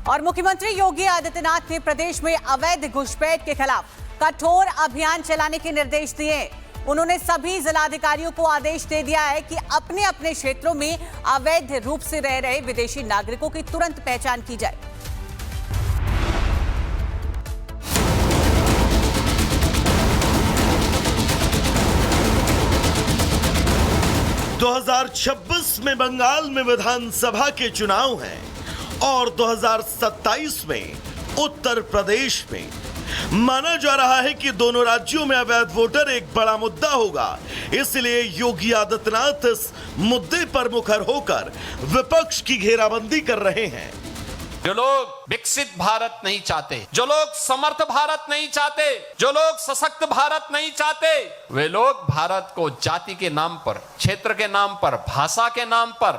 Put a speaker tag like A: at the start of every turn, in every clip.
A: और मुख्यमंत्री योगी आदित्यनाथ ने प्रदेश में अवैध घुसपैठ के खिलाफ कठोर अभियान चलाने के निर्देश दिए। उन्होंने सभी जिलाधिकारियों को आदेश दे दिया है कि अपने अपने क्षेत्रों में अवैध रूप से रह रहे विदेशी नागरिकों की तुरंत पहचान की जाए।
B: दो 2026 में बंगाल में विधानसभा के चुनाव हैं और 2027 में उत्तर प्रदेश में। माना जा रहा है कि दोनों राज्यों में अवैध वोटर एक बड़ा मुद्दा होगा, इसलिए योगी आदित्यनाथ इस मुद्दे पर मुखर होकर विपक्ष की घेराबंदी कर रहे हैं।
C: जो लोग विकसित भारत नहीं चाहते, जो लोग समर्थ भारत नहीं चाहते, जो लोग सशक्त भारत नहीं चाहते, वे लोग भारत को जाति के नाम पर, क्षेत्र के नाम पर, भाषा के नाम पर,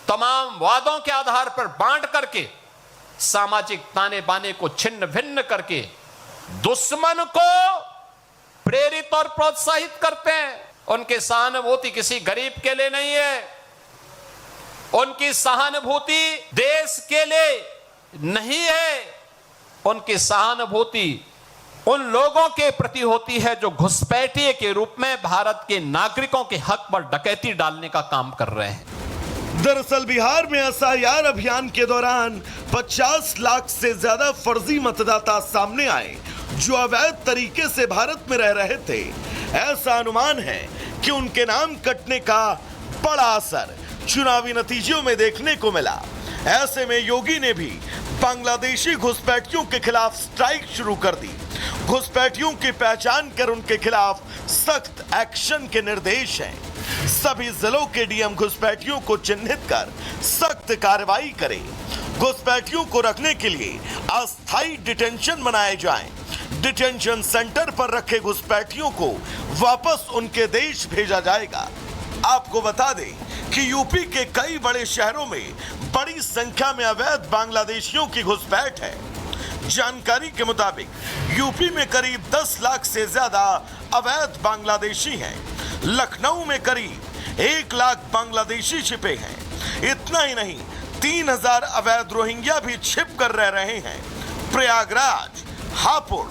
C: तमाम वादों के आधार पर बांट करके, सामाजिक ताने बाने को छिन्न भिन्न करके दुश्मन को प्रेरित और प्रोत्साहित करते हैं। उनकी सहानुभूति किसी गरीब के लिए नहीं है, उनकी सहानुभूति देश के लिए नहीं है, उनकी सहानुभूति उन लोगों के प्रति होती है जो घुसपैठिए के रूप में भारत के नागरिकों के हक पर डकैती डालने का काम कर रहे हैं।
B: दरअसल बिहार में एसआईआर अभियान के दौरान 50 लाख से ज्यादा फर्जी मतदाता सामने आए जो अवैध तरीके से भारत में रह रहे थे। ऐसा अनुमान है कि उनके नाम कटने का बड़ा असर चुनावी नतीजों में देखने को मिला। ऐसे में योगी ने भी बांग्लादेशी घुसपैठियों के खिलाफ स्ट्राइक शुरू कर दी। घुसपैठियों की पहचान कर उनके खिलाफ सख्त एक्शन के निर्देश हैं। सभी जिलों के डीएम घुसपैठियों को चिन्हित कर सख्त कार्रवाई करें। घुसपैठियों को रखने के लिए अस्थायी डिटेंशन बनाए जाएं। डिटेंशन सेंटर पर रखे घुसपैठियों को वापस उनके देश भेजा जाएगा। आपको बता दें कि यूपी के कई बड़े शहरों में बड़ी संख्या में अवैध बांग्लादेशियों की घुसपैठ है। जानकारी के मुताबिक यूपी में करीब 10 लाख से ज्यादा अवैध बांग्लादेशी हैं। लखनऊ में करीब 1 लाख बांग्लादेशी छिपे हैं। इतना ही नहीं, 3000 अवैध रोहिंग्या भी छिप कर रह रहे हैं। प्रयागराज, हापुड़,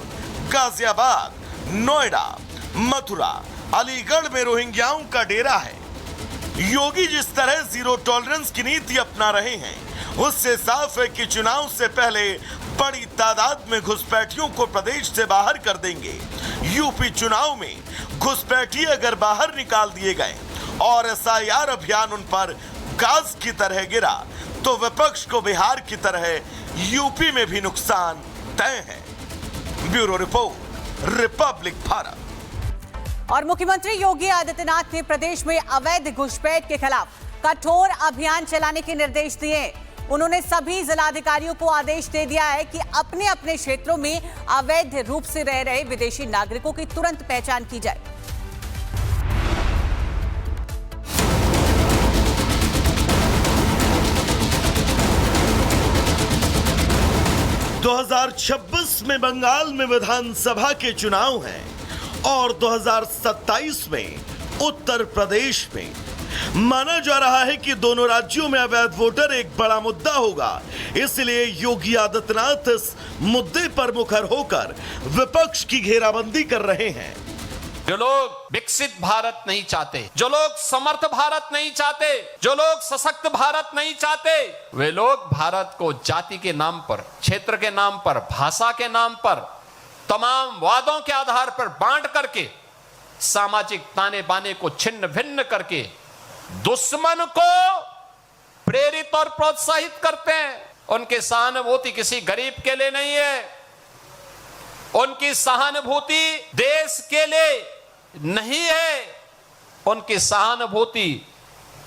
B: गाजियाबाद, नोएडा, मथुरा, अलीगढ़ में रोहिंग्याओं का डेरा है। योगी जिस तरह जीरो टॉलरेंस की नीति अपना रहे हैं, उससे साफ है कि चुनाव से पहले बड़ी तादाद में घुसपैठियों को प्रदेश से बाहर कर देंगे। यूपी चुनाव में घुसपैठी अगर बाहर निकाल दिए गए और एसआईआर अभियान उन पर गाज की तरह गिरा तो विपक्ष को बिहार की तरह यूपी में भी नुकसान तय है। Bureau report, Republic Bharat.
A: और मुख्यमंत्री योगी आदित्यनाथ ने प्रदेश में अवैध घुसपैठ के खिलाफ कठोर अभियान चलाने के निर्देश दिए। उन्होंने सभी जिलाधिकारियों को आदेश दे दिया है कि अपने अपने क्षेत्रों में अवैध रूप से रह रहे विदेशी नागरिकों की तुरंत पहचान की जाए।
B: दो 2026 में बंगाल में विधानसभा के चुनाव हैं और 2027 में उत्तर प्रदेश में। माना जा रहा है कि दोनों राज्यों में अवैध वोटर एक बड़ा मुद्दा होगा, इसलिए योगी आदित्यनाथ इस मुद्दे पर मुखर होकर विपक्ष की घेराबंदी कर रहे हैं।
C: जो लोग विकसित भारत नहीं चाहते, जो लोग समर्थ भारत नहीं चाहते, जो लोग सशक्त भारत नहीं चाहते, वे लोग भारत को जाति के नाम पर, क्षेत्र के नाम पर, भाषा के नाम पर, तमाम वादों के आधार पर बांट करके, सामाजिक ताने बाने को छिन्न भिन्न करके दुश्मन को प्रेरित और प्रोत्साहित करते हैं। उनकी सहानुभूति किसी गरीब के लिए नहीं है, उनकी सहानुभूति देश के लिए नहीं है, उनकी सहानुभूति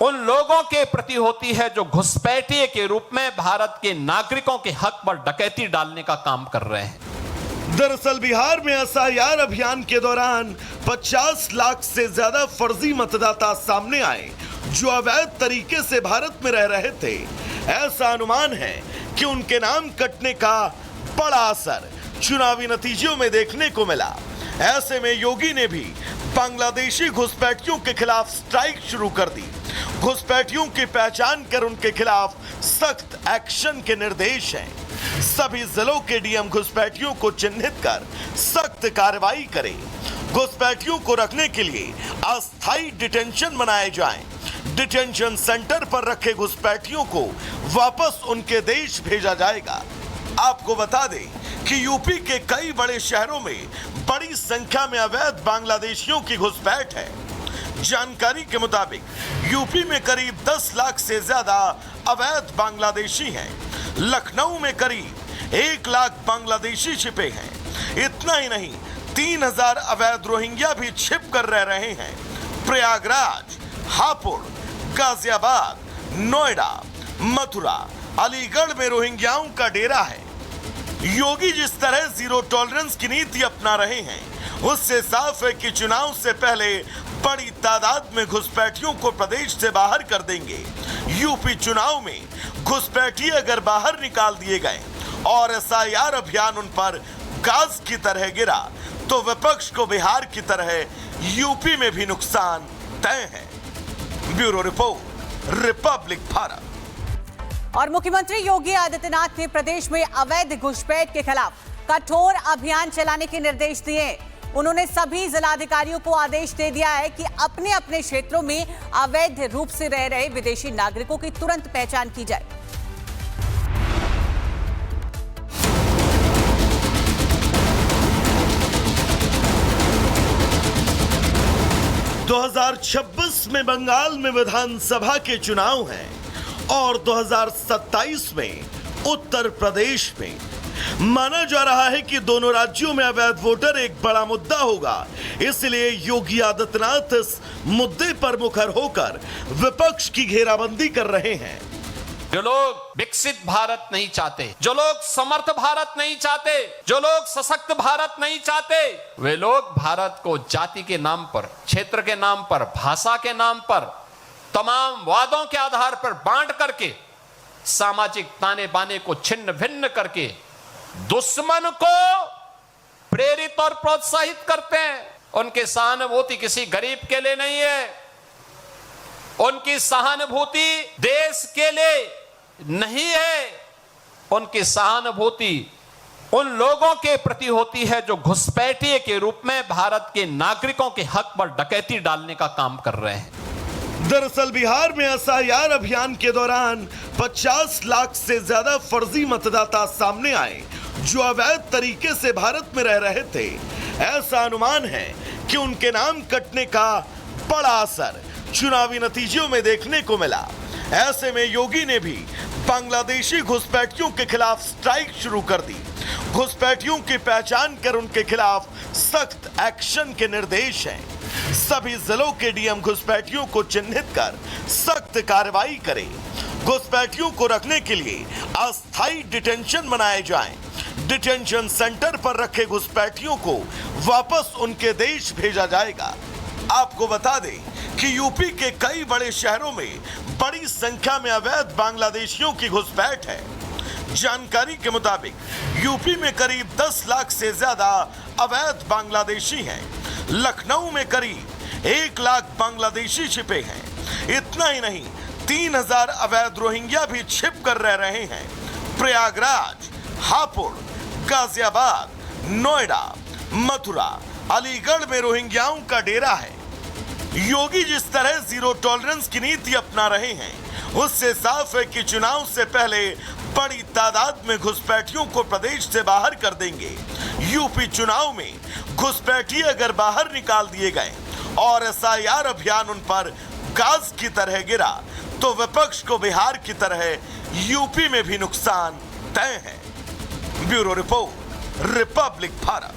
C: उन लोगों के प्रति होती है जो घुसपैठिए के रूप में भारत के नागरिकों के हक पर डकैती डालने का काम कर रहे हैं।
B: दरअसल बिहार में एसआईआर अभियान के दौरान 50 लाख से ज्यादा फर्जी मतदाता सामने आए जो अवैध तरीके से भारत में रह रहे थे। ऐसा अनुमान है कि उनके नाम कटने का बड़ा असर चुनावी नतीजों में देखने को मिला। ऐसे में योगी ने भी बांग्लादेशी घुसपैठियों के खिलाफ स्ट्राइक शुरू कर दी। घुसपैठियों की पहचान कर उनके खिलाफ सख्त एक्शन के निर्देश हैं। सभी जिलों के डीएम घुसपैठियों को चिन्हित कर सख्त कार्रवाई करें। घुसपैठियों को रखने के लिए अस्थायी डिटेंशन बनाए जाएं। डिटेंशन सेंटर पर रखे घुसपैठियों को वापस उनके देश भेजा जाएगा। आपको बता दें कि यूपी के कई बड़े शहरों में बड़ी संख्या में अवैध बांग्लादेशियों की घुसपैठ है। जानकारी के मुताबिक यूपी में करीब 10 लाख से ज्यादा अवैध बांग्लादेशी हैं। लखनऊ में करीब 1 लाख बांग्लादेशी छिपे हैं। इतना ही नहीं, 3000 अवैध रोहिंग्या भी छिप कर रह रहे हैं। प्रयागराज, हापुड़, गाजियाबाद, नोएडा, मथुरा, अलीगढ़ में रोहिंग्याओं का डेरा है। योगी जिस तरह जीरो टॉलरेंस की नीति अपना रहे हैं, उससे साफ है कि चुनाव से पहले बड़ी तादाद में घुसपैठियों को प्रदेश से बाहर कर देंगे। यूपी चुनाव में घुसपैठी अगर बाहर निकाल दिए गए और एसआईआर अभियान उन पर गाज की तरह गिरा तो विपक्ष को बिहार की तरह यूपी में भी नुकसान तय है। Bureau report, Republic Bharat.
A: और मुख्यमंत्री योगी आदित्यनाथ ने प्रदेश में अवैध घुसपैठ के खिलाफ कठोर अभियान चलाने के निर्देश दिए। उन्होंने सभी जिलाधिकारियों को आदेश दे दिया है कि अपने अपने क्षेत्रों में अवैध रूप से रह रहे विदेशी नागरिकों की तुरंत पहचान की जाए।
B: – 2026 में बंगाल में विधानसभा के चुनाव हैं और 2027 में उत्तर प्रदेश में। माना जा रहा है कि दोनों राज्यों में अवैध वोटर एक बड़ा मुद्दा होगा, इसलिए योगी आदित्यनाथ इस मुद्दे पर मुखर होकर विपक्ष की घेराबंदी कर रहे हैं।
C: जो लोग विकसित भारत नहीं चाहते, जो लोग समर्थ भारत नहीं चाहते, जो लोग सशक्त भारत नहीं चाहते, वे लोग भारत को जाति के नाम पर, क्षेत्र के नाम पर, भाषा के नाम पर, तमाम वादों के आधार पर बांट करके, सामाजिक ताने बाने को छिन्न भिन्न करके दुश्मन को प्रेरित और प्रोत्साहित करते हैं। उनकी सहानुभूति किसी गरीब के लिए नहीं है, उनकी सहानुभूति देश के लिए नहीं है, उनकी सहानुभूति उन लोगों के प्रति होती है जो घुसपैठिए के रूप में भारत के नागरिकों के हक पर डकैती डालने का काम कर रहे हैं।
B: दरअसल बिहार में एसआईआर अभियान के दौरान 50 लाख से ज्यादा फर्जी मतदाता सामने आए जो अवैध तरीके से भारत में रह रहे थे। ऐसा अनुमान है कि उनके नाम कटने का बड़ा असर चुनावी नतीजों में देखने को मिला। ऐसे में योगी ने भी बांग्लादेशी घुसपैठियों के खिलाफ स्ट्राइक शुरू कर दी। घुसपैठियों की पहचान कर उनके खिलाफ सख्त एक्शन के निर्देश हैं। सभी जिलों के डीएम घुसपैठियों को चिन्हित कर सख्त कार्रवाई करें। घुसपैठियों को रखने के लिए अस्थायी डिटेंशन बनाए जाएं। डिटेंशन सेंटर पर रखे घुसपैठियों को वापस उनके देश भेजा जाएगा। आपको बता दें कि यूपी के कई बड़े शहरों में बड़ी संख्या में अवैध बांग्लादेशियों की घुसपैठ है। जानकारी के मुताबिक यूपी में करीब 10 लाख से ज्यादा अवैध बांग्लादेशी हैं। लखनऊ में करीब 1 लाख बांग्लादेशी छिपे हैं। इतना ही नहीं, 3000 अवैध रोहिंग्या भी छिप कर रह रहे हैं। प्रयागराज, हापुड़, गाजियाबाद, नोएडा, मथुरा, अलीगढ़ में रोहिंग्याओं का डेरा है। योगी जिस तरह जीरो टॉलरेंस की नीति अपना रहे हैं, उससे साफ है कि चुनाव से पहले बड़ी तादाद में घुसपैठियों को प्रदेश से बाहर कर देंगे। यूपी चुनाव में घुसपैठी अगर बाहर निकाल दिए गए और एसआईआर अभियान उन पर गाज की तरह गिरा तो विपक्ष को बिहार की तरह यूपी में भी नुकसान तय है। Bureau report, Republic Bharat.